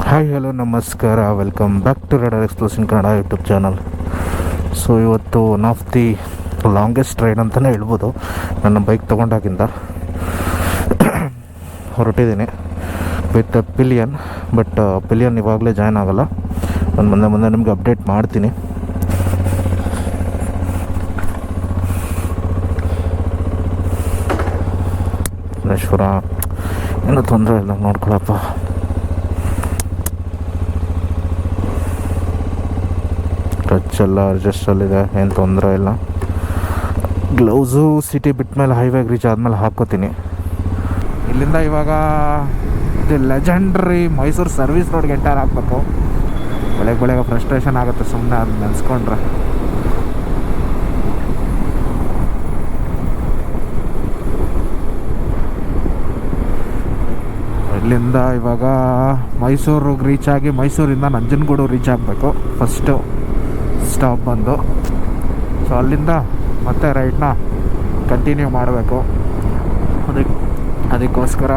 Hi hello ನಮಸ್ಕಾರ, welcome back to rider explosion Kannada YouTube channel. So ಇವತ್ತು one of the longest ride ಅಂತಲೇ ಹೇಳ್ಬೋದು. ನನ್ನ ಬೈಕ್ ತೊಗೊಂಡಾಗಿಂದ ಹೊರಟಿದ್ದೀನಿ ವಿತ್ ಪಿಲಿಯನ್. ಬಟ್ ಪಿಲಿಯನ್ ಇವಾಗಲೇ ಜಾಯ್ನ್ ಆಗೋಲ್ಲ, ನಾನು ಮುಂದೆ ನಿಮಗೆ ಅಪ್ಡೇಟ್ ಮಾಡ್ತೀನಿ. ಗಣೇಶ್ವರ ಏನೂ ತೊಂದರೆ ಇಲ್ಲ, ನೋಡ್ಕೊಳಪ್ಪ. ಟಚ್ ಎಲ್ಲ ಅಡ್ಜಸ್ಟಲ್ಲಿದೆ, ಏನು ತೊಂದರೆ ಇಲ್ಲ. ಗ್ಲೌಸು ಸಿಟಿ ಬಿಟ್ಟ ಮೇಲೆ ಹೈವೇಗೆ ರೀಚ್ ಆದಮೇಲೆ ಹಾಕ್ಕೋತೀನಿ. ಇಲ್ಲಿಂದ ಇವಾಗ ಇದು ಲೆಜೆಂಡ್ರಿ ಮೈಸೂರು ಸರ್ವಿಸ್ ರೋಡ್ಗೆ ಎಂಟರ್ ಹಾಕಬೇಕು. ಬೆಳಗ್ಗೆ ಫ್ರಸ್ಟ್ರೇಷನ್ ಆಗುತ್ತೆ ಸುಮ್ಮನೆ ಅದು ನೆನೆಸ್ಕೊಂಡ್ರೆ. ಇಲ್ಲಿಂದ ಇವಾಗ ಮೈಸೂರಿಗೆ ರೀಚ್ ಆಗಿ ಮೈಸೂರಿಂದ ನಂಜನಗೂಡು ರೀಚ್ ಆಗಬೇಕು ಫಸ್ಟು ಸ್ಟಾಪ್ ಬಂದು. ಸೊ ಅಲ್ಲಿಂದ ಮತ್ತೆ ರೈಡ್ನ ಕಂಟಿನ್ಯೂ ಮಾಡಬೇಕು. ಅದಕ್ಕೋಸ್ಕರ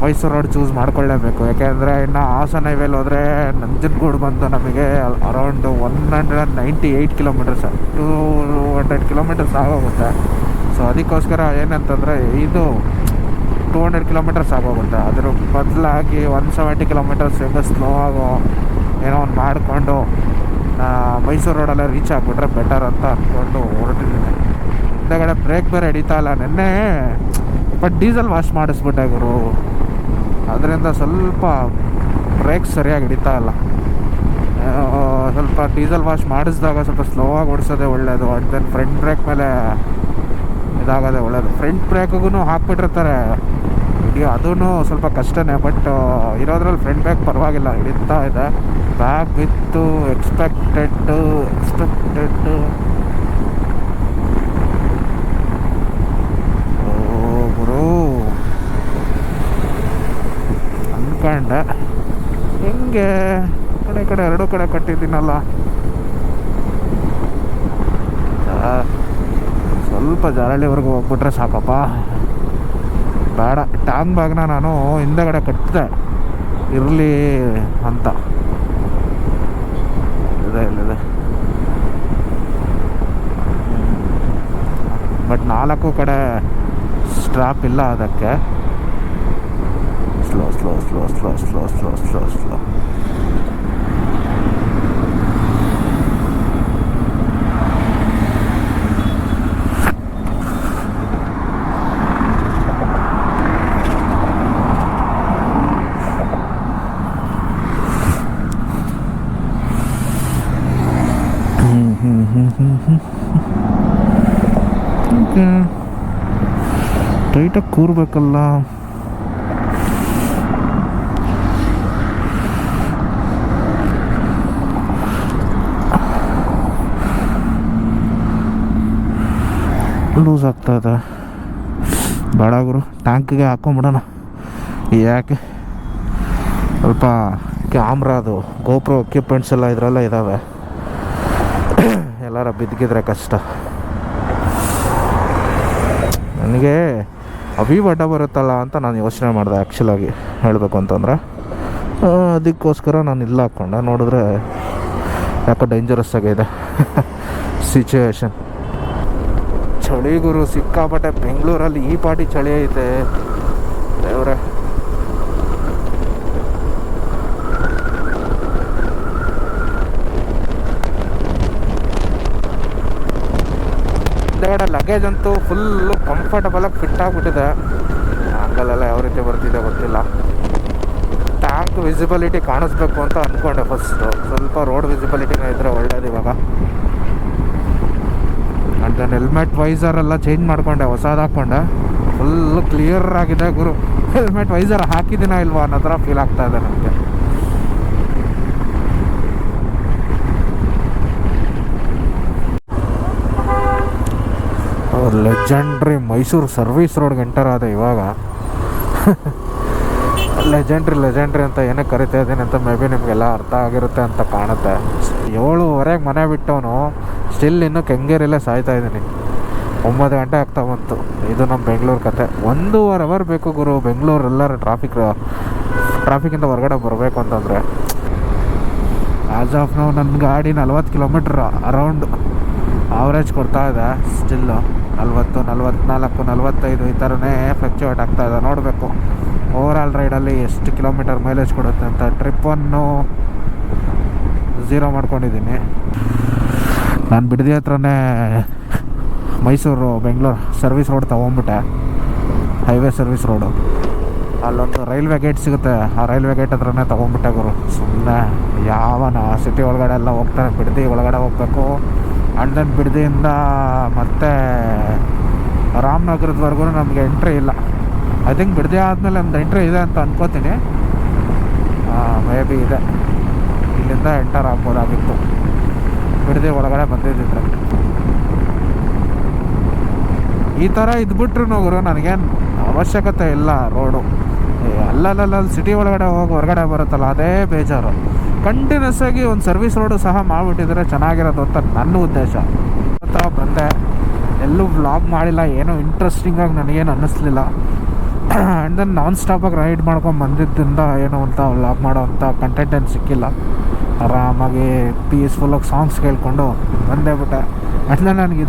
ಮೈಸೂರು ರೋಡ್ ಚೂಸ್ ಮಾಡ್ಕೊಳ್ಳೇಬೇಕು. ಯಾಕೆಂದರೆ ಇನ್ನು ಹಾಸನ ಹೈವೇಲಿ ಹೋದರೆ ನಂಜನಗೂಡು ಬಂದು ನಮಗೆ ಅರೌಂಡ್ 198 ಕಿಲೋಮೀಟರ್ಸ್, 200 ಕಿಲೋಮೀಟರ್ಸ್ ಆಗೋಗುತ್ತೆ. ಸೊ ಅದಕ್ಕೋಸ್ಕರ ಏನಂತಂದರೆ ಇದು 200 ಕಿಲೋಮೀಟರ್ಸ್ ಆಗೋಗುತ್ತೆ. ಅದ್ರ ಬದಲಾಗಿ 170 ಕಿಲೋಮೀಟರ್ಸ್ ಹೆಂಗೆ ಸ್ಲೋ ಆಗೋ ಏನೋ ಒಂದು ಮಾಡಿಕೊಂಡು ಮೈಸೂರು ರೋಡಲ್ಲೇ ರೀಚ್ ಆಗಿಬಿಟ್ರೆ ಬೆಟರ್ ಅಂತ ಅಂದ್ಕೊಂಡು ಹೊರಟಿದ್ದೀನಿ. ಹಿಂದಗಡೆ ಬ್ರೇಕ್ ಬೇರೆ ಹಿಡಿತಾ ಇಲ್ಲ. ನೆನ್ನೆ ಬಟ್ ಡೀಸೆಲ್ ವಾಶ್ ಮಾಡಿಸ್ಬಿಟ್ಟೆ ಗುರು, ಅದರಿಂದ ಸ್ವಲ್ಪ ಬ್ರೇಕ್ ಸರಿಯಾಗಿ ಹಿಡಿತಾ ಇಲ್ಲ. ಸ್ವಲ್ಪ ಡೀಸೆಲ್ ವಾಶ್ ಮಾಡಿಸಿದಾಗ ಸ್ವಲ್ಪ ಸ್ಲೋ ಆಗಿ ಓಡಿಸೋದೇ ಒಳ್ಳೆಯದು. ಆ್ಯಂಡ್ ದೆನ್ ಫ್ರಂಟ್ ಬ್ರೇಕ್ ಮೇಲೆ ಇದಾಗೋದೇ ಒಳ್ಳೆಯದು. ಫ್ರಂಟ್ ಬ್ರೇಕ್ಗೂ ಹಾಕ್ಬಿಟ್ಟಿರ್ತಾರೆ, ಅದೂ ಸ್ವಲ್ಪ ಕಷ್ಟನೇ. ಬಟ್ ಇರೋದ್ರಲ್ಲಿ ಫ್ರಂಟ್ ಬ್ರೇಕ್ ಪರವಾಗಿಲ್ಲ, ಹಿಡಿತಾ ಇದೆ. ಬ್ಯಾಕ್ ವಿತ್ತು ಎಕ್ಸ್ಪೆಕ್ಟೆಡ್ ಗುರು ಅಂದ್ಕೊಂಡೆ. ಹೆಂಗೆ ಕಡೆ ಎರಡೂ ಕಡೆ ಕಟ್ಟಿದ್ದೀನಲ್ಲ, ಸ್ವಲ್ಪ ಜಾರಳಿವರೆಗೂ ಹೋಗ್ಬಿಟ್ರೆ ಸಾಕಪ್ಪ. ಬೇಡ, ಟ್ಯಾಂಕ್ ಬ್ಯಾಗ್ನ ನಾನು ಹಿಂದಗಡೆ ಕಟ್ಟಿದೆ ಇರಲಿ ಅಂತ. ಇಲ್ಲಿದೆ ಬಟ್ 4 ಕಡೆ ಸ್ಟ್ರಾಪ್ ಇಲ್ಲ ಅದಕ್ಕೆ. Slow slow slow slow slow slow slow slow ಟೈಟಾಗಿ ಕೂರ್ಬೇಕಲ್ಲ. ಲೂಸ್ ಆಗ್ತಾ ಇದೆ. ಬೇಡ ಗುರು, ಟ್ಯಾಂಕಿಗೆ ಹಾಕೊಂಬಿಡೋಣ. ಯಾಕೆ ಸ್ವಲ್ಪ ಕ್ಯಾಮ್ರಾದು ಗೋಪ್ರೋ ಎಕ್ವಿಪ್ಮೆಂಟ್ಸ್ ಎಲ್ಲ ಇದರಲ್ಲೇ ಇದ್ದಾವೆ, ಎಲ್ಲಾರ ಬಿದ್ದಿದ್ರೆ ಕಷ್ಟ. ನನಗೆ ಅಡ್ಡ ಬರುತ್ತಲ್ಲ ಅಂತ ನಾನು ಯೋಚನೆ ಮಾಡಿದೆ ಆ್ಯಕ್ಚುಲಾಗಿ ಹೇಳಬೇಕು ಅಂತಂದರೆ. ಅದಕ್ಕೋಸ್ಕರ ನಾನು ಇಲ್ಲ ಹಾಕ್ಕೊಂಡೆ. ನೋಡಿದ್ರೆ ಯಾಕೋ ಡೇಂಜರಸ್ ಆಗಿದೆ ಸಿಚುವೇಶನ್. ಚಳಿ ಗುರು ಸಿಕ್ಕಾಪಟ್ಟೆ. ಬೆಂಗಳೂರಲ್ಲಿ ಈ ಪಾಟಿ ಚಳಿ ಐತೆ ದೇವ್ರೆ. ಹಿಂದೆಗಡೆ ಲಗೇಜ್ ಅಂತೂ ಫುಲ್ಲು ಕಂಫರ್ಟಬಲಾಗಿ ಫಿಟ್ ಆಗಿಬಿಟ್ಟಿದೆ. ಆ್ಯಂಗಲೆಲ್ಲ ಯಾವ ರೀತಿ ಬರ್ತಿದೆ ಗೊತ್ತಿಲ್ಲ. ಟ್ಯಾಂಕ್ ವಿಸಿಬಿಲಿಟಿ ಕಾಣಿಸ್ಬೇಕು ಅಂತ ಅಂದ್ಕೊಂಡೆ ಫಸ್ಟು. ಸ್ವಲ್ಪ ರೋಡ್ ವಿಸಿಬಿಲಿಟಿನೇ ಇದ್ದರೆ ಒಳ್ಳೇದು ಇವಾಗ. ಆ್ಯಂಡ್ ದೆನ್ ಹೆಲ್ಮೆಟ್ ವೈಸರೆಲ್ಲ ಚೇಂಜ್ ಮಾಡಿಕೊಂಡೆ, ಹೊಸದು ಹಾಕ್ಕೊಂಡೆ. ಫುಲ್ಲು ಕ್ಲಿಯರ್ ಆಗಿದೆ ಗುರು. ಹೆಲ್ಮೆಟ್ ವೈಸರ್ ಹಾಕಿದ್ದೀನ ಇಲ್ವಾ ಅನ್ನೋ ಥರ ಫೀಲ್ ಆಗ್ತಾ ಇದೆ ನನಗೆ. ಲೆಜೆಂಡ್ರಿ ಮೈಸೂರು ಸರ್ವಿಸ್ ರೋಡ್ಗೆ ಎಂಟರ್ ಆದ ಇವಾಗ. ಲೆಜೆಂಡ್ರಿ ಅಂತ ಏನಕ್ಕೆ ಕರಿತಾ ಇದ್ದೀನಿ ಅಂತ ಮೇ ಬಿ ನಿಮಗೆಲ್ಲ ಅರ್ಥ ಆಗಿರುತ್ತೆ ಅಂತ ಕಾಣುತ್ತೆ. 7:30 ಮನೆ ಬಿಟ್ಟವನು ಸ್ಟಿಲ್ ಇನ್ನೂ ಕೆಂಗೇರಿಯಲ್ಲೇ ಸಾಯ್ತಾ ಇದ್ದೀನಿ. 9 ಗಂಟೆ ಆಗ್ತಾ ಬಂತು. ಇದು ನಮ್ಮ ಬೆಂಗಳೂರು ಕತೆ. 1.5 ಅವರ್ ಬೇಕು ಗುರು. ಬೆಂಗಳೂರು ಎಲ್ಲರೂ ಟ್ರಾಫಿಕ್ ಟ್ರಾಫಿಕಿಂದ ಹೊರಗಡೆ ಬರಬೇಕು ಅಂತಂದರೆ. ಆ್ಯಸ್ ಆಫ್ ನಾವು ನನ್ನ ಗಾಡಿ 40 ಕಿಲೋಮೀಟ್ರ್ ಅರೌಂಡ್ ಆವ್ರೇಜ್ ಕೊಡ್ತಾ ಇದೆ. ಸ್ಟಿಲ್ಲು 40, 44, 45 ಈ ಥರನೇ ಫ್ಲಕ್ಚುಯೇಟ್ ಆಗ್ತಾಯಿದೆ. ನೋಡಬೇಕು ಓವರಾಲ್ ರೈಡಲ್ಲಿ ಎಷ್ಟು ಕಿಲೋಮೀಟರ್ ಮೈಲೇಜ್ ಕೊಡುತ್ತೆ ಅಂತ. ಟ್ರಿಪ್ಪನ್ನು 0 ಮಾಡ್ಕೊಂಡಿದ್ದೀನಿ. ನಾನು ಬಿಡದಿ ಹತ್ರನೇ ಮೈಸೂರು ಬೆಂಗಳೂರು ಸರ್ವಿಸ್ ರೋಡ್ ತೊಗೊಂಬಿಟ್ಟೆ, ಹೈವೇ ಸರ್ವಿಸ್ ರೋಡು. ಅಲ್ಲೊಂದು ರೈಲ್ವೆ ಗೇಟ್ ಸಿಗುತ್ತೆ, ಆ ರೈಲ್ವೆ ಗೇಟ್ ಹತ್ರನೇ ತೊಗೊಂಬಿಟ್ಟೆ ಗುರು. ಸುಮ್ಮನೆ ಯಾವನ ಸಿಟಿ ಒಳಗಡೆ ಎಲ್ಲ ಹೋಗ್ತಾರೆ, ಬಿಡದಿ ಒಳಗಡೆ ಹೋಗಬೇಕು. ಆ್ಯಂಡ್ ದೆನ್ ಬಿಡದಿಯಿಂದ ಮತ್ತೆ ರಾಮನಗರದವರೆಗೂ ನಮಗೆ ಎಂಟ್ರಿ ಇಲ್ಲ. ಐ ಥಿಂಕ್ ಬಿಡದಿ ಆದಮೇಲೆ ಒಂದು ಎಂಟ್ರಿ ಇದೆ ಅಂತ ಅನ್ಕೋತೀನಿ. ಮೇ ಬಿ ಇದೆ, ಇಲ್ಲಿಂದ ಎಂಟರ್ ಆಗ್ಬೋದಾಗಿತ್ತು ಬಿಡದಿ ಒಳಗಡೆ ಬಂದಿದ್ದಿದ್ರೆ. ಈ ಥರ ಇದ್ಬಿಟ್ರು ಗುರು ನನಗೇನು ಅವಶ್ಯಕತೆ ಇಲ್ಲ ರೋಡು. ಅಲ್ಲಲ್ಲಿ ಸಿಟಿ ಒಳಗಡೆ ಹೋಗಿ ಹೊರಗಡೆ ಬರುತ್ತಲ್ಲ, ಅದೇ ಬೇಜಾರು. ಕಂಟಿನ್ಯೂಸ್ ಆಗಿ ಒಂದು ಸರ್ವಿಸ್ ರೋಡು ಸಹ ಮಾಡಿಬಿಟ್ಟಿದ್ರೆ ಚೆನ್ನಾಗಿರೋದು ಅಂತ ನನ್ನ ಉದ್ದೇಶ. ಅಂತ ಬಂದೆ, ಎಲ್ಲೂ ವ್ಲಾಗ್ ಮಾಡಿಲ್ಲ, ಏನೋ ಇಂಟ್ರೆಸ್ಟಿಂಗಾಗಿ ನನಗೇನು ಅನ್ನಿಸ್ಲಿಲ್ಲ. ಆ್ಯಂಡ್ ದೆನ್ ನಾನ್ ಸ್ಟಾಪಾಗಿ ರೈಡ್ ಮಾಡ್ಕೊಂಡು ಬಂದಿದ್ದರಿಂದ ಏನೋ ಅಂತ ವ್ಲಾಗ್ ಮಾಡೋ ಅಂಥ ಕಂಟೆಂಟ್ ಏನು ಸಿಕ್ಕಿಲ್ಲ. ಆರಾಮಾಗಿ ಪೀಸ್ಫುಲ್ಲಾಗಿ ಸಾಂಗ್ಸ್ ಕೇಳಿಕೊಂಡು ಬಂದೇ ಬಿಟ್ಟೆ. ಅಟ್ಲ ನನಗೆ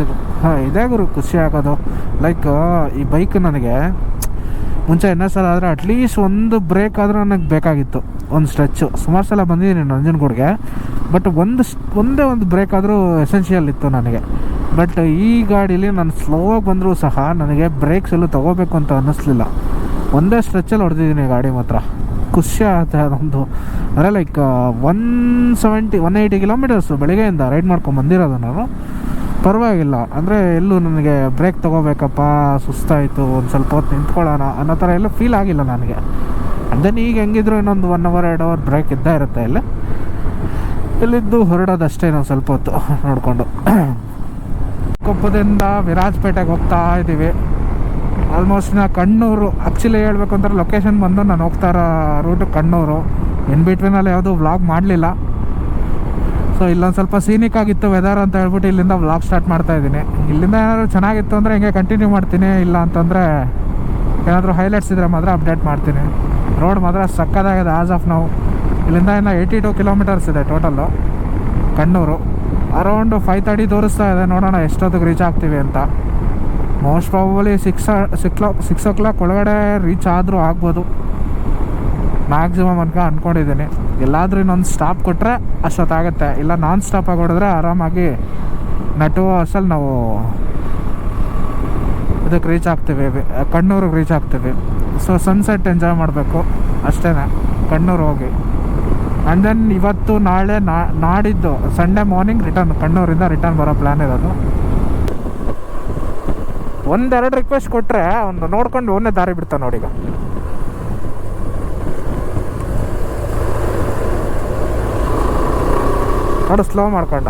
ಇದೇ ಗುರು ಖುಷಿ ಆಗೋದು. ಲೈಕ್ ಈ ಬೈಕ್ ನನಗೆ ಮುಂಚೆ ಸಲ ಆದರೆ ಅಟ್ಲೀಸ್ಟ್ ಒಂದು ಬ್ರೇಕ್ ಆದರೂ ನನಗೆ ಬೇಕಾಗಿತ್ತು, ಒಂದು ಸ್ಟ್ರೆಚ್ಚು. ಸುಮಾರು ಸಲ ಬಂದಿದ್ದೀನಿ ನಂಜನಗೂಡಿಗೆ, ಬಟ್ ಒಂದೇ ಒಂದು ಬ್ರೇಕ್ ಆದರೂ ಎಸೆನ್ಷಿಯಲ್ ಇತ್ತು ನನಗೆ. ಬಟ್ ಈ ಗಾಡೀಲಿ ನಾನು ಸ್ಲೋವಾಗಿ ಬಂದರೂ ಸಹ ನನಗೆ ಬ್ರೇಕ್ಸ್ ಎಲ್ಲೂ ತೊಗೋಬೇಕು ಅಂತ ಅನ್ನಿಸ್ಲಿಲ್ಲ. ಒಂದೇ ಸ್ಟ್ರೆಚ್ಚಲ್ಲಿ ಹೊಡೆದಿದ್ದೀನಿ ಗಾಡಿ ಮಾತ್ರ. ಖುಷಿ ಆಗುತ್ತೆ ಅದೊಂದು. ಅಂದರೆ ಲೈಕ್ 180 ಕಿಲೋಮೀಟರ್ಸು ಬೆಳಿಗ್ಗೆಯಿಂದ ರೈಡ್ ಮಾಡ್ಕೊಂಡು ಬಂದಿರೋದು ನಾನು. ಪರವಾಗಿಲ್ಲ, ಅಂದರೆ ಎಲ್ಲೂ ನನಗೆ ಬ್ರೇಕ್ ತೊಗೋಬೇಕಪ್ಪ, ಸುಸ್ತಾಯಿತು, ಒಂದು ಸ್ವಲ್ಪ ಹೊತ್ತು ನಿಂತ್ಕೊಳ್ಳೋಣ ಅನ್ನೋ ಥರ ಎಲ್ಲ ಫೀಲ್ ಆಗಿಲ್ಲ ನನಗೆ. ದೆನ್ ಈಗ ಹೆಂಗಿದ್ರು ಇನ್ನೊಂದು 1 ಅವರ್ 2 ಅವರ್ ಬ್ರೇಕ್ ಇದ್ದೇ ಇರುತ್ತೆ. ಇಲ್ಲಿದ್ದು ಹೊರಡೋದಷ್ಟೇ ನಾವು ಸ್ವಲ್ಪ ಹೊತ್ತು ನೋಡಿಕೊಂಡು. ಕೊಪ್ಪದಿಂದ ವಿರಾಜಪೇಟೆಗೆ ಹೋಗ್ತಾ ಇದ್ದೀವಿ. ಆಲ್ಮೋಸ್ಟ್ ನಾ ಕಣ್ಣೂರು, ಆ್ಯಕ್ಚುಲಿ ಹೇಳ್ಬೇಕು ಅಂದ್ರೆ ಲೊಕೇಶನ್ ಬಂದು ನಾನು ಹೋಗ್ತಾ ಇರೋ ರೂಟು ಕಣ್ಣೂರು. ಇನ್ ಬಿಟ್ವೀನಲ್ಲಿ ಯಾವುದೂ ವ್ಲಾಗ್ ಮಾಡಲಿಲ್ಲ. ಸೊ ಇಲ್ಲೊಂದು ಸ್ವಲ್ಪ ಸೀನಿಕ್ ಆಗಿತ್ತು ವೆದರ್ ಅಂತ ಹೇಳ್ಬಿಟ್ಟು ಇಲ್ಲಿಂದ ವ್ಲಾಗ್ ಸ್ಟಾರ್ಟ್ ಮಾಡ್ತಾಯಿದ್ದೀನಿ. ಇಲ್ಲಿಂದ ಏನಾದರೂ ಚೆನ್ನಾಗಿತ್ತು ಅಂದರೆ ಹಿಂಗೆ ಕಂಟಿನ್ಯೂ ಮಾಡ್ತೀನಿ, ಇಲ್ಲ ಅಂತಂದರೆ ಏನಾದರೂ ಹೈಲೈಟ್ಸ್ ಇದ್ದರೆ ಮಾತ್ರ ಅಪ್ಡೇಟ್ ಮಾಡ್ತೀನಿ. ರೋಡ್ ಮಾತ್ರ ಸಕ್ಕತ್ತಾಗಿದೆ ಆ್ಯಸ್ ಆಫ್ ನಾವು. ಇಲ್ಲಿಂದ ಇನ್ನು 82 ಕಿಲೋಮೀಟರ್ಸ್ ಇದೆ ಟೋಟಲ್ಲು ಕಣ್ಣೂರು. ಅರೌಂಡ್ 5:30 ತೋರಿಸ್ತಾ ಇದೆ. ನೋಡೋಣ ಎಷ್ಟೊತ್ತಿಗೆ ರೀಚ್ ಆಗ್ತೀವಿ ಅಂತ. ಮೋಸ್ಟ್ ಪ್ರಾಬಬಲಿ 6 o'clock ಒಳಗಡೆ ರೀಚ್ ಆದರೂ ಆಗ್ಬೋದು ಮ್ಯಾಕ್ಸಿಮಮ್ ಅಂದ್ಕೊಂಡಿದ್ದೀನಿ. ಎಲ್ಲಾದರೂ ಇನ್ನೊಂದು ಸ್ಟಾಪ್ ಕೊಟ್ಟರೆ ಅಷ್ಟೊತ್ತಾಗುತ್ತೆ, ಇಲ್ಲ ನಾನ್ ಸ್ಟಾಪಾಗಿ ಹೊಡೆದ್ರೆ ಆರಾಮಾಗಿ 2 hours ನಾವು ಇದಕ್ಕೆ ರೀಚ್ ಆಗ್ತೀವಿ, ಕಣ್ಣೂರಿಗೆ ರೀಚ್ ಆಗ್ತೀವಿ. ಸೊ ಸನ್ಸೆಟ್ ಎಂಜಾಯ್ ಮಾಡಬೇಕು ಅಷ್ಟೇ ಕಣ್ಣೂರು ಹೋಗಿ. ಆ್ಯಂಡ್ ದೆನ್ ಇವತ್ತು ನಾಳೆ ನಾಡಿದ್ದು ಸಂಡೇ ಮಾರ್ನಿಂಗ್ ರಿಟರ್ನ್, ಕಣ್ಣೂರಿಂದ ರಿಟರ್ನ್ ಬರೋ ಪ್ಲ್ಯಾನ್ ಇರೋದು. 1-2 ರಿಕ್ವೆಸ್ಟ್ ಕೊಟ್ಟರೆ ಒಂದು ನೋಡ್ಕೊಂಡು ಒಂದೇ ದಾರಿ ಬಿಡ್ತಾನೆ ನೋಡಿ. ಈಗ ನೋಡು ಸ್ಲೋ ಮಾಡ್ಕೊಂಡ.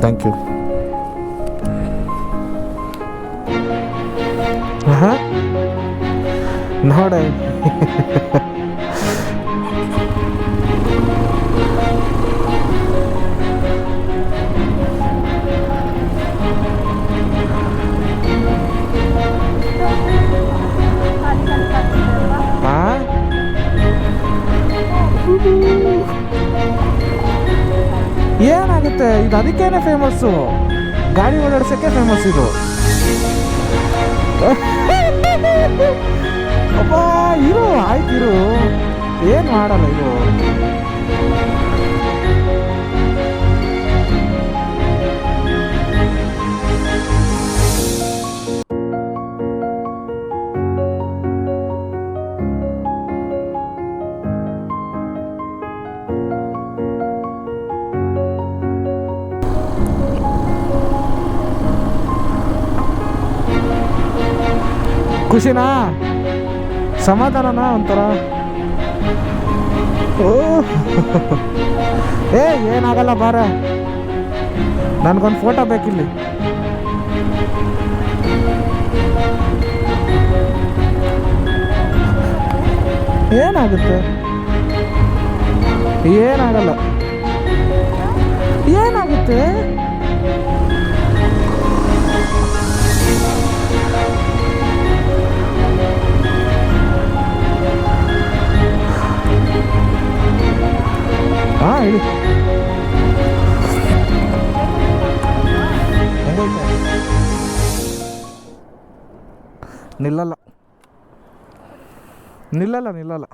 Thank you. ನೋಡ ಏನಾಗುತ್ತೆ ಇದು, ಅದಕ್ಕೇನೆ ಫೇಮಸ್ಸು, ಗಾಡಿ ಓಡಾಡ್ಸೋಕ್ಕೆ ಫೇಮಸ್ ಇದು. ಅಪ್ಪ ಇರು, ಆಯ್ತು ಇರು, ಏನು ಮಾಡಲ್ಲ ಇದು. ಖುಷಿನಾ, ಸಮಾಧಾನನಾ ಒಂಥರ? ಓ ಏನಾಗಲ್ಲ ಬಾರ, ನನಗೊಂದು ಫೋಟೋ ಬೇಕಿಲ್ಲಿ. ಏನಾಗುತ್ತೆ ಏನಾಗಲ್ಲ. ಏನಾಗುತ್ತೆ? ಹಾಂ ಹೇಳಿ. ನಿಲ್ಲಲ್ಲ ನಿಲ್ಲಲ್ಲ ನಿಲ್ಲಲ್ಲ.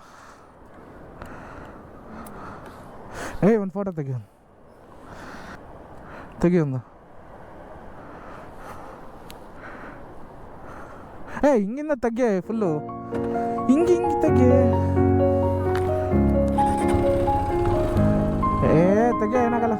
ಒಂದು ಫೋಟೋ ತೆಗಿಯೊಂದು. ಹಿಂಗಿಂದ ತೆಗೆ ಫುಲ್ಲು, ಹಿಂಗೆ ತೆಗೆ. ತೆಗೆ, ಏನಾಗಲ್ಲ.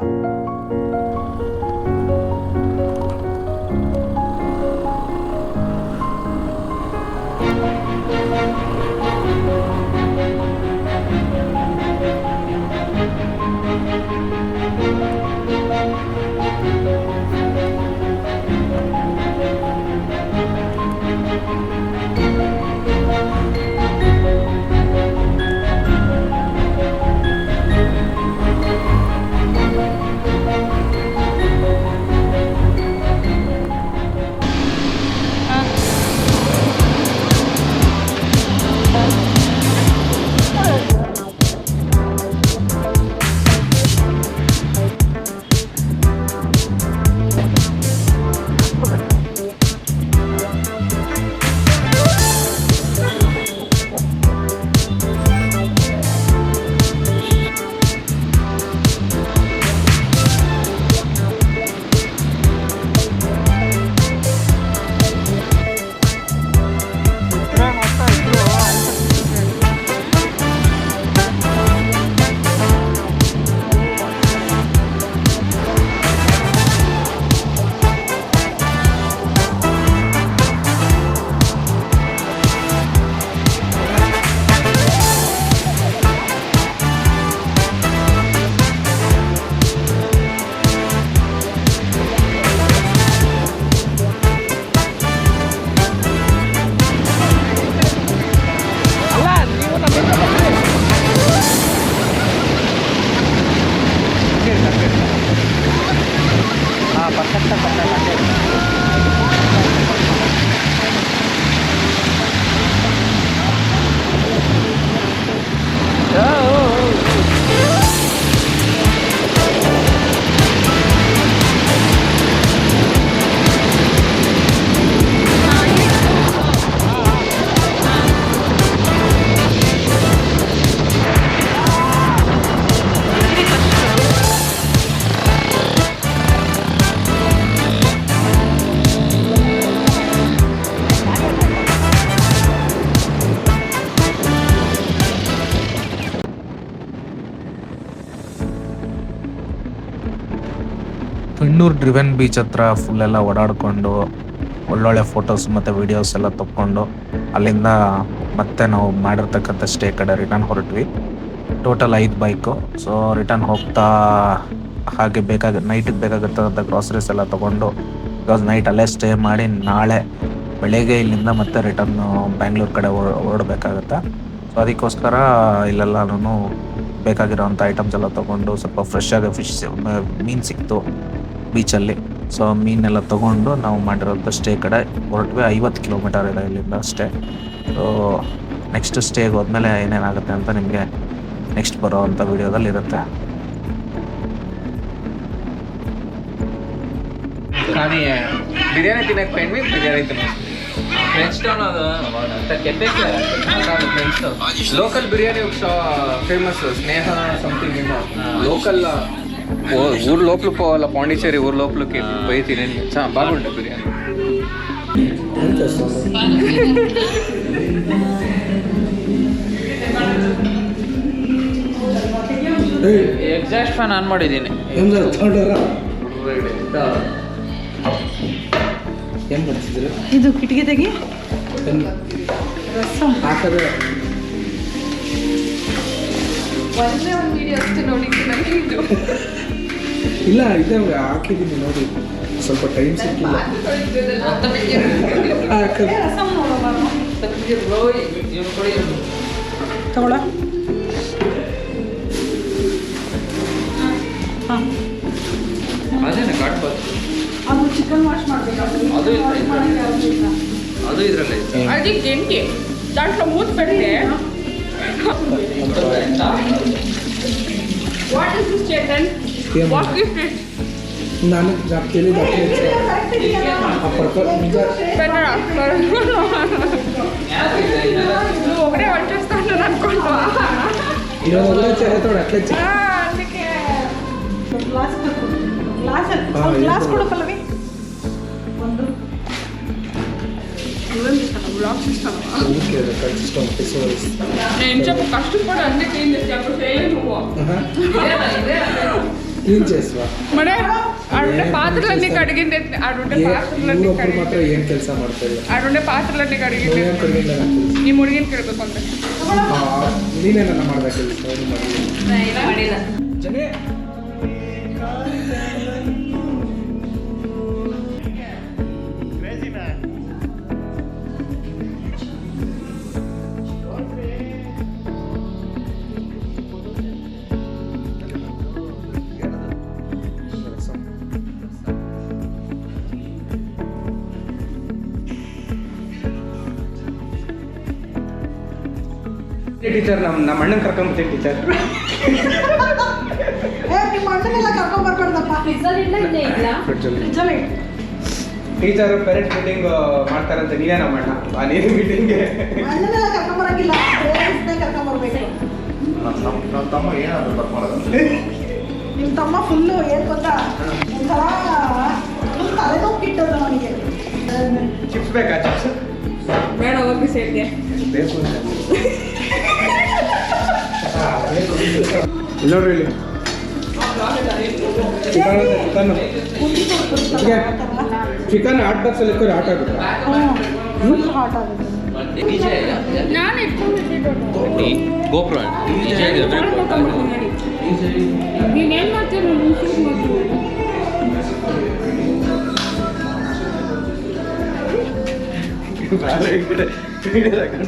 ಪೆಣ್ಣೂರು ಡ್ರಿವೆನ್ ಬೀಚ್ ಹತ್ರ ಫುಲ್ಲೆಲ್ಲ ಓಡಾಡಿಕೊಂಡು ಒಳ್ಳೊಳ್ಳೆ ಫೋಟೋಸ್ ಮತ್ತು ವೀಡಿಯೋಸ್ ಎಲ್ಲ ತಗೊಂಡು ಅಲ್ಲಿಂದ ಮತ್ತೆ ನಾವು ಮಾಡಿರ್ತಕ್ಕಂಥ ಸ್ಟೇ ಕಡೆ ರಿಟರ್ನ್ ಹೊರಟ್ವಿ. Total 5 bike. ಸೊ ರಿಟರ್ನ್ ಹೋಗ್ತಾ ಹಾಗೆ ನೈಟಿಗೆ ಬೇಕಾಗಿರ್ತಕ್ಕಂಥ ಗ್ರಾಸರೀಸ್ ಎಲ್ಲ ತೊಗೊಂಡು ಬಿಕಾಸ್ ನೈಟ್ ಅಲ್ಲೇ ಸ್ಟೇ ಮಾಡಿ ನಾಳೆ ಬೆಳಗ್ಗೆ ಇಲ್ಲಿಂದ ಮತ್ತೆ ರಿಟರ್ನ್ ಬ್ಯಾಂಗ್ಳೂರು ಕಡೆ ಹೊರಡಬೇಕಾಗತ್ತೆ. ಸೊ ಅದಕ್ಕೋಸ್ಕರ ಇಲ್ಲೆಲ್ಲನೂ ಬೇಕಾಗಿರೋವಂಥ ಐಟಮ್ಸ್ ಎಲ್ಲ ತೊಗೊಂಡು ಸ್ವಲ್ಪ ಫ್ರೆಶ್ ಆಗಿ ಮೀನು ಸಿಕ್ತು ಬೀಚಲ್ಲಿ. ಸೊ ಮೀನೆಲ್ಲ ತೊಗೊಂಡು ನಾವು ಮಾಡಿರೋಂಥ ಸ್ಟೇ ಕಡೆ ಹೊರಟ್ವಿ. 50 ಕಿಲೋಮೀಟರ್ ಇದೆ ಇಲ್ಲಿಂದ ಸ್ಟೇ. ಸೊ ನೆಕ್ಸ್ಟ್ ಸ್ಟೇಗೆ ಹೋದ್ಮೇಲೆ ಏನೇನಾಗುತ್ತೆ ಅಂತ ನಿಮಗೆ ನೆಕ್ಸ್ಟ್ ಬರೋವಂಥ ವಿಡಿಯೋದಲ್ಲಿ ಇರುತ್ತೆ. కానీ బిర్యానీ తినక పెండి బిర్యానీ తిన friends town cafe friends local biryani famous స్నేహ సంథింగ్ ఏమో లోకల్ ఊరు లోపల పోవాలా పాండిచ్చేరి ఊరు లోపలికి పోయి తినండి చాలా బాగుంటుంది బిర్యానీ. ಎಕ್ಸಾಸ್ಟ್ ಫ್ಯಾನ್ ಆನ್ ಮಾಡಿದ್ದೀನಿ. ಏನು ಮಾಡ್ತಿದ್ರು ಇದು ಕಿಟಕಿ ತೆಗಿ ಹಾಕದ ಒಂದೇ ಒಂದು ವಿಡಿಯೋ ಅಷ್ಟು ನೋಡಿದ್ದೀನಿ. ಇಲ್ಲ ಇದೆ ಹಾಕಿದ್ದೀನಿ ನೋಡಿ, ಸ್ವಲ್ಪ ಟೈಮ್ ಸಿಕ್ಕಿಲ್ಲ. ತಗೊಳ ಅದು ಅದು ಇದರಲ್ಲೇ అది గెంటి దాంట్లో మూత పెడితే what is this Chetan what is this నాకు తెలియదు నువ్వు ఒకటే వచ్చేస్తాను అనుకుంటా అట్లా అందుకే ಗ್ಲಾಸ್ ಕೊಡು ಪಲ್ಲವಿ ಒಂದು బ్లాగ్స్ ఇస్తాను నేను చెప్పు కష్టపడి అన్ని క్లీన్ చేసి చేయలేదు నువ్వు ಕ್ಲೀನ್ చేಸ್ವಾ ಮನೆ ಆಡುಂಡೆ ಪಾತ್ರೆలన్నీ ಕಡಿగింಡೆ ಆಡುಂಡೆ ಪಾತ್ರೆలన్నీ ಮಾತ್ರ ಏನು ಕೆಲಸ ಮಾಡ್ತಾ ಇಲ್ಲ ಆಡುಂಡೆ ಪಾತ್ರೆలన్నీ ಕಡಿగింಡೆ ಏನು ಕಡಿಗಿಲ್ಲ ನಾನು ನೀ ಮುಡಿಗಿನ ಕೇಳಬೇಕು ಅಂತ ನೀನೇನನ್ನ ಮಾಡ್ದ ಕೆಲಸ ಏನು ಮಾಡಿಲ್ಲ ಜನೇ ಟೀಚರ್ ನಮ್ಮ ಅಣ್ಣನ ಕರ್ಕೊಂಬತ್ತೀನಿ ಟೀಚರ್ ನಿಮ್ಮ ಅಣ್ಣನೆಲ್ಲ ಕರ್ಕೊಂಡ್ ಬರ್ಬಾರ್ದಪ್ಪ ಟೀಚರು ಪೇರೆಂಟ್ಸ್ ಮೀಟಿಂಗ್ ಮಾಡ್ತಾರಂತೆ ನೀವೇ ನಮ್ಮ ಅಣ್ಣ ನೀನು ಮೀಟಿಂಗ್ಗೆ ಅಣ್ಣನೆಲ್ಲ ಕರ್ಕೊಂಡ್ ಬರಂಗಿಲ್ಲ ಪೇರೆಂಟ್ಸ್ನೇ ಕರ್ಕೊಂಡ್ ಬರ್ಬೇಕು ನಮ್ಮ ತಮ್ಮ ಏನಾದರೂ ತಪ್ಪು ಮಾಡೋದು ನಿಮ್ಮ ತಮ್ಮ ಫುಲ್ಲು ಏನು ಗೊತ್ತಾ ಒಂಥರ ಫುಲ್ ತಲೆನೋವು ಕಿಟ್ಟೋದು ಅವನಿಗೆ ಚಿಪ್ಸ್ ಬೇಕಾ ಚಿಪ್ಸ್ ಬೇಡ ಹೋಗಿ ಸೇರಿದೆ ಬೇಕು ನೋಡ್ರಿ ಇಲ್ಲಿ ಚಿಕನ್ ಹಾಟ್ ಬಾಕ್ಸ್ ಅಲ್ಲಿ ಇಕ್ಕರೆ ಹಾಟ್ ಆಗುತ್ತೆ ಫುಲ್ ಹಾಟ್ ಆಗುತ್ತೆ ನಾನು ಇಟ್ಕೊಂಡು ಗೋಪುರ ನೀನೇನು ಮಾಡ್ತೀರ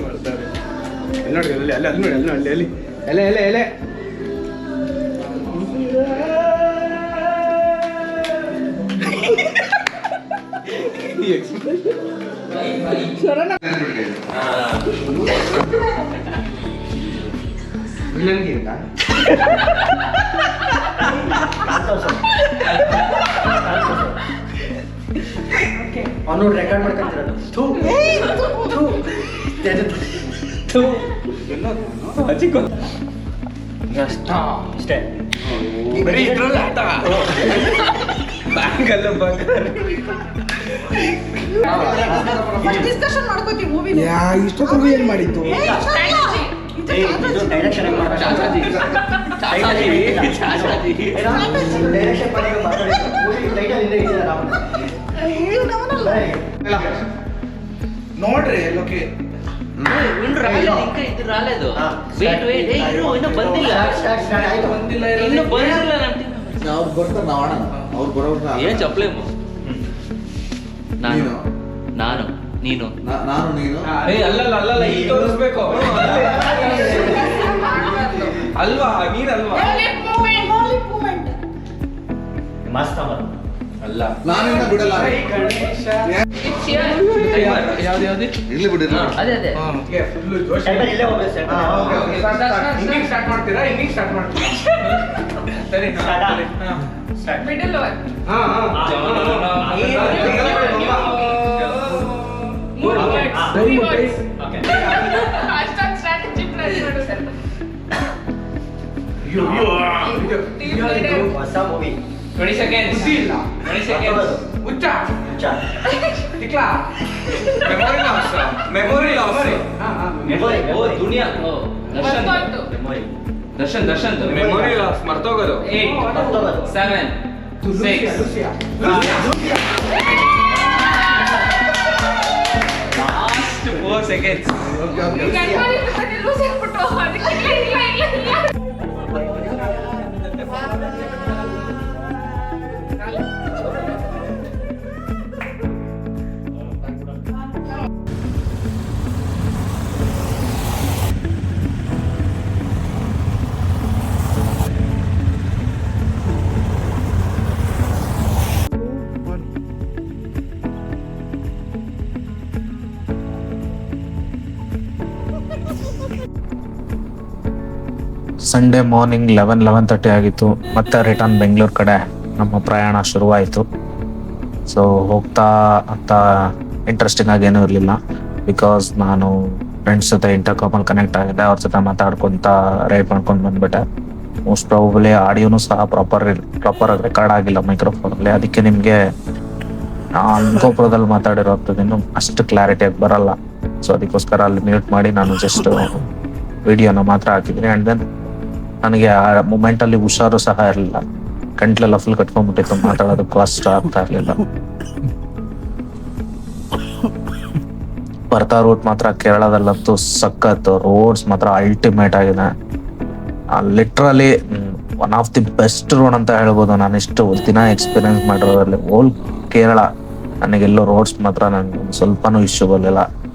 ಮಾಡ್ತಾರೆ ನೋಡಿ ಅಲ್ಲಿ ಅಲ್ಲಿ ಅಲ್ಲಿ ನೋಡಿ ಅಲ್ಲಿ ಅಲ್ಲಿ ಅಲ್ಲಿ ಎಲೆ ಎಲೆ ಎಲೆ ಅವನು ರೆಕಾರ್ಡ್ ಮಾಡ್ಕೊಂತಿರೋದು ಇಷ್ಟೇ ಬರೀ ಇದ್ರಲ್ಲಿ ಆಟ ಬ್ಯಾಂಕಲ್ಲ ಡಿಸ್ಕಷನ್ ಮಾಡ್ಕೋತೀವಿ ಮೂವಿ ಇಷ್ಟೊತ್ತಿಗೂ ಏನು ಮಾಡಿದ್ದು ನೋಡ್ರಿ ಎಲ್ಲೋಕೆ ಅವ್ರು ಬರ್ತಾರೆ ನಾವು ಆಡೋಣ ಅವ್ರು ಬರೋರು ಏನ್ ಚಪ್ಲೇಮು ನಾನು ನಾನು ನೀನು ನಾನು ನೀನು ಅಲ್ಲಲ್ಲ ಅಲ್ಲಲ್ಲ ಈಗ ತೋರಿಸ್ಬೇಕು ಅಲ್ವಾ ನೀನಲ್ವಾ ಮಸ್ತ್ ಅಲ್ಲ ನಾನಿನ್ನ ಬಿಡಲ್ಲ ಯಾವ್ದು ಯಾವ್ದು ಇರ್ಲಿ ಬಿಡಿ ಅದೇ ಅದೇ ಫುಲ್ಲು ಜೋಶ್ ಇನ್ನಿಂಗ್ ಸ್ಟಾರ್ಟ್ ಮಾಡ್ತೀರಾ ಇನ್ನಿಂಗ್ ಸ್ಟಾರ್ಟ್ ಮಾಡ್ತೀರಾ ಸರಿ ಮಿಡಲ್ ಒನ್ ಅಷ್ಟೊಂದು ಸ್ಟ್ರಾಟಜಿ ಪ್ಲಾನ್ ಮಾಡು ಹೊಸ ಮೂವಿ 20 seconds. ಇಲ್ಲ 20 seconds. ಉಚ್ಚ ಟಿಕ್ಲಾ ಮೆಮೊರಿ ಲಾಸ್ ಮೆಮೊರಿ ಓ ದುನಿಯಾ ಓ ದರ್ಶನ್ ಮರ್ತೋಯ್ತು. ಮೆಮೊರಿ ದರ್ಶನ್ ಮೆಮೊರಿ ಲಾಸ್ ಮರ್ತೋಗೋದು 8 7 6 ಲಾಸ್ಟ್ 4 seconds ಲೂಸ್ ಆಗ್ಬಿಟ್ಟು ಅದಕ್ಕೆ ಇಲ್ಲ ಇಲ್ಲ ಇಲ್ಲ ಸಂಡೇ ಮಾರ್ನಿಂಗ್ 11:30 ಆಗಿತ್ತು. ಮತ್ತೆ ರಿಟರ್ನ್ ಬೆಂಗಳೂರು ಕಡೆ ನಮ್ಮ ಪ್ರಯಾಣ ಶುರುವಾಯಿತು. ಸೊ ಹೋಗ್ತಾ ಅಂತ ಇಂಟ್ರೆಸ್ಟಿಂಗ್ ಆಗಿ ಏನೂ ಇರಲಿಲ್ಲ. ಬಿಕಾಸ್ ನಾನು ಫ್ರೆಂಡ್ಸ್ ಜೊತೆ ಇಂಟರ್ಕಾಮಲ್ಲಿ ಕನೆಕ್ಟ್ ಆಗಿದ್ದೆ, ಅವ್ರ ಜೊತೆ ಮಾತಾಡ್ಕೊತ ರೈಡ್ ಮಾಡ್ಕೊಂಡು ಬಂದ್ಬಿಟ್ಟೆ. ಮೋಸ್ಟ್ ಪ್ರಾಬಬ್ಲಿ ಆಡಿಯೋನು ಸಹ ಪ್ರಾಪರ್ ಆಗಿ ರೆಕಾರ್ಡ್ ಆಗಿಲ್ಲ ಮೈಕ್ರೋಫೋನಲ್ಲಿ. ಅದಕ್ಕೆ ನಿಮಗೆ ಗೋಪುರದಲ್ಲಿ ಮಾತಾಡಿರೋಂಥದ್ದು ಅಷ್ಟು ಕ್ಲಾರಿಟಿಯಾಗಿ ಬರಲ್ಲ. ಸೊ ಅದಕ್ಕೋಸ್ಕರ ಅಲ್ಲಿ ಮ್ಯೂಟ್ ಮಾಡಿ ನಾನು ಜಸ್ಟ್ ವಿಡಿಯೋನ ಮಾತ್ರ ಹಾಕಿದ್ದೀನಿ. ಆ್ಯಂಡ್ ದೆನ್ ನನಗೆ ಆ ಮೂಮೆಂಟಲ್ಲಿ ಹುಷಾರು ಸಹ ಇರಲಿಲ್ಲ. ಗಂಟ್ಲೆಲ್ಲ ಫುಲ್ ಕಟ್ಕೊಂಡ್ಬಿಟ್ಟಿತ್ತು, ಮಾತಾಡೋದಕ್ಕೂ ಅಷ್ಟು ಆಗ್ತಾ ಇರಲಿಲ್ಲ. ಬರ್ತಾ ರೂಟ್ ಮಾತ್ರ ಕೇರಳದಲ್ಲಂತೂ ಸಖತ್, ರೋಡ್ಸ್ ಮಾತ್ರ ಅಲ್ಟಿಮೇಟ್ ಆಗಿದೆ. Literally one of the best road ಅಂತ ಹೇಳ್ಬೋದು. ನಾನು ಇಷ್ಟು ದಿನ ಎಕ್ಸ್ಪೀರಿಯನ್ಸ್ ಮಾಡಿರೋದ್ರಲ್ಲಿ ಓಲ್ ಕೇರಳ ನನಗೆಲ್ಲೋ ರೋಡ್ಸ್ ಮಾತ್ರ ನನಗೆ ಸ್ವಲ್ಪನೂ ಇಶ್ಯೂ ಬರಲಿಲ್ಲ.